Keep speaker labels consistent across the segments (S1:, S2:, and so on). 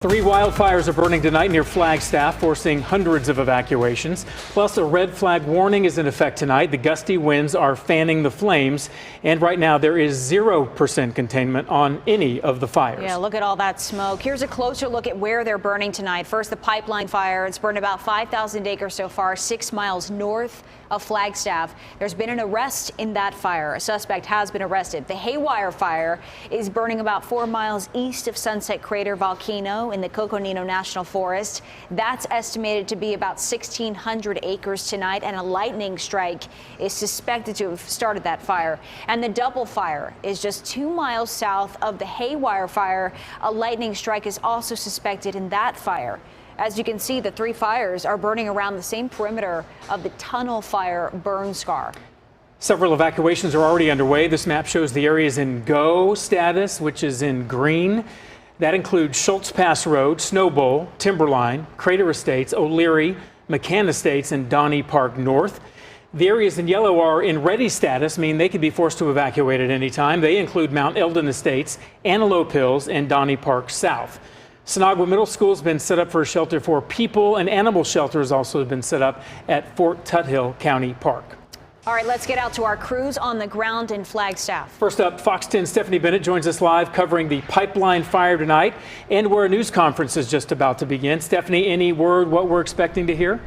S1: 3 wildfires are burning tonight near Flagstaff, forcing hundreds of evacuations. Plus, a red flag warning is in effect tonight. The gusty winds are fanning the flames, and right now there is 0% containment on any of the fires.
S2: Yeah, look at all that smoke. Here's a closer look at where they're burning tonight. First, the pipeline fire. It's burned about 5,000 acres so far, 6 miles north of Flagstaff. There's been an arrest in that fire. A suspect has been arrested. The Haywire fire is burning about 4 miles east of Sunset Crater Volcano in the Coconino National Forest. That's estimated to be about 1,600 acres tonight, and a lightning strike is suspected to have started that fire. And the Double fire is just 2 miles south of the Haywire fire. A lightning strike is also suspected in that fire. As you can see, the 3 fires are burning around the same perimeter of the Tunnel Fire burn scar.
S1: Several evacuations are already underway. This map shows the areas in go status, which is in green. That includes Schultz Pass Road, Snowbowl, Timberline, Crater Estates, O'Leary, McCann Estates, and Donny Park North. The areas in yellow are in ready status, meaning they could be forced to evacuate at any time. They include Mount Eldon Estates, Antelope Hills, and Donny Park South. Sonagwa Middle School has been set up for a shelter for people. An animal shelter has also been set up at Fort Tuthill County Park.
S2: All right, let's get out to our crews on the ground in Flagstaff.
S1: First up, Fox 10's Stephanie Bennett joins us live covering the pipeline fire tonight and where a news conference is just about to begin. Stephanie, any word what we're expecting to hear?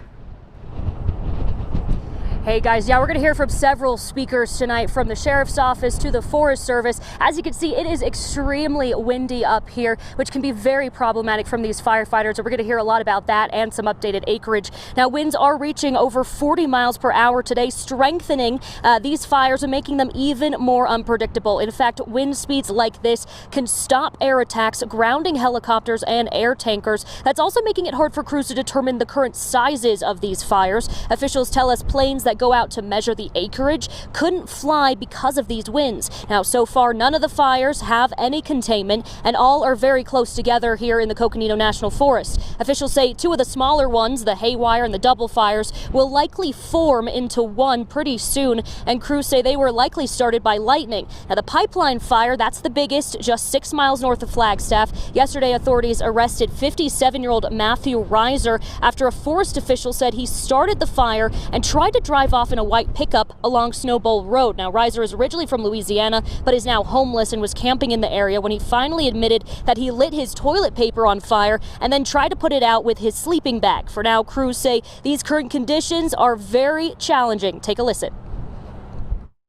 S3: Hey guys, yeah, we're going to hear from several speakers tonight, from the sheriff's office to the Forest Service. As you can see, it is extremely windy up here, which can be very problematic from these firefighters. So we're going to hear a lot about that and some updated acreage. Now, winds are reaching over 40 miles per hour today, strengthening these fires and making them even more unpredictable. In fact, wind speeds like this can stop air attacks, grounding helicopters and air tankers. That's also making it hard for crews to determine the current sizes of these fires. Officials tell us planes that go out to measure the acreage couldn't fly because of these winds. Now, so far, none of the fires have any containment, and all are very close together here in the Coconino National Forest. Officials say 2 of the smaller ones, the Haywire and the Double fires, will likely form into one pretty soon, and crews say they were likely started by lightning. Now, the pipeline fire, that's the biggest, just 6 miles north of Flagstaff. Yesterday, authorities arrested 57-year-old Matthew Reiser after a forest official said he started the fire and tried to drive off in a white pickup along Snowbowl Road. Now, Reiser is originally from Louisiana, but is now homeless and was camping in the area when he finally admitted that he lit his toilet paper on fire and then tried to put it out with his sleeping bag. For now, crews say these current conditions are very challenging. Take a listen.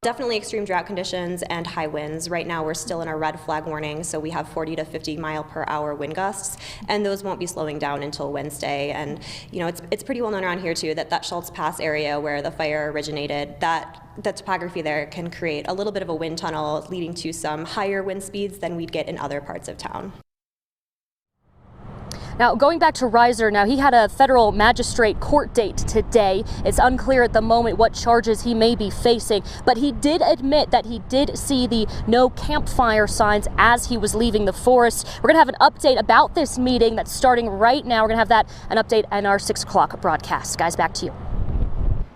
S4: Definitely extreme drought conditions and high winds. Right now we're still in our red flag warning, so we have 40 to 50 mile per hour wind gusts, and those won't be slowing down until Wednesday. And you know, it's pretty well known around here too that Schultz Pass area where the fire originated, that the topography there can create a little bit of a wind tunnel, leading to some higher wind speeds than we'd get in other parts of town.
S3: Now, going back to Reiser, now he had a federal magistrate court date today. It's unclear at the moment what charges he may be facing, but he did admit that he did see the no campfire signs as he was leaving the forest. We're going to have an update about this meeting that's starting right now. We're going to have an update in our 6 o'clock broadcast. Guys, back to you.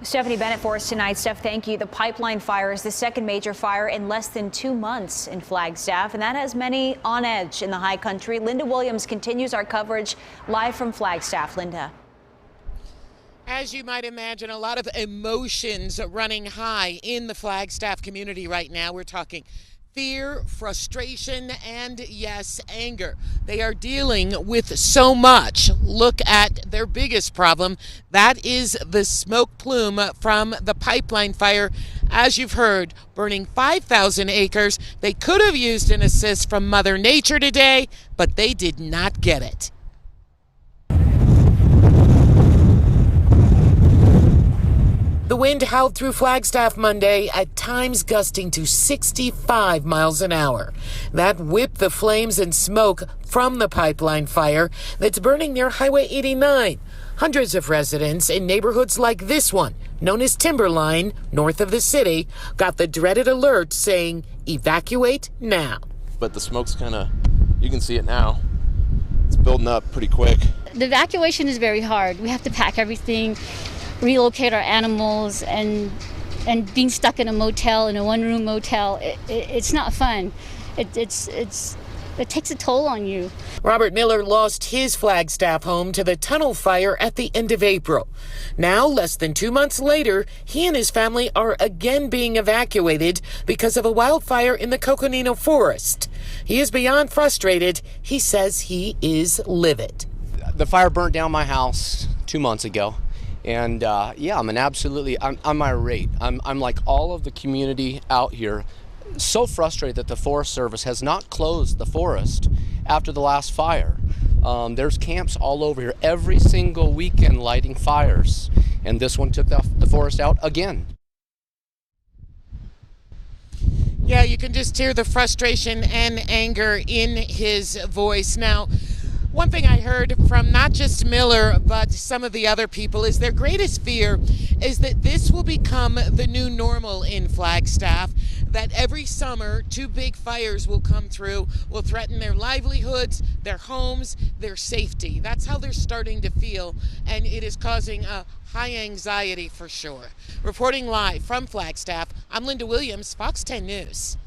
S2: Stephanie Bennett for us tonight. Steph, thank you. The pipeline fire is the second major fire in less than 2 months in Flagstaff, and that has many on edge in the high country. Linda Williams continues our coverage live from Flagstaff. Linda.
S5: As you might imagine, a lot of emotions running high in the Flagstaff community right now. We're talking fear, frustration, and yes, anger. They are dealing with so much. Look at their biggest problem. That is the smoke plume from the pipeline fire. As you've heard, burning 5,000 acres. They could have used an assist from Mother Nature today, but they did not get it. The wind howled through Flagstaff Monday, at times gusting to 65 miles an hour. That whipped the flames and smoke from the pipeline fire that's burning near Highway 89. Hundreds of residents in neighborhoods like this one, known as Timberline, north of the city, got the dreaded alert saying, evacuate now.
S6: But the smoke's you can see it now. It's building up pretty quick.
S7: The evacuation is very hard. We have to pack everything, relocate our animals, and being stuck in a motel, in a one-room motel, it's not fun. It's it takes a toll on you.
S5: Robert Miller lost his Flagstaff home to the tunnel fire at the end of April. Now, less than 2 months later, he and his family are again being evacuated because of a wildfire in the Coconino Forest. He is beyond frustrated. He says he is livid.
S8: The fire burnt down my house 2 months ago. And yeah, I'm irate. I'm like all of the community out here, so frustrated that the Forest Service has not closed the forest after the last fire. There's camps all over here every single weekend lighting fires, and this one took the forest out again.
S5: Yeah, you can just hear the frustration and anger in his voice. Now, one thing I heard from not just Miller, but some of the other people is their greatest fear is that this will become the new normal in Flagstaff, that every summer 2 big fires will come through, will threaten their livelihoods, their homes, their safety. That's how they're starting to feel, and it is causing a high anxiety for sure. Reporting live from Flagstaff, I'm Linda Williams, Fox 10 News.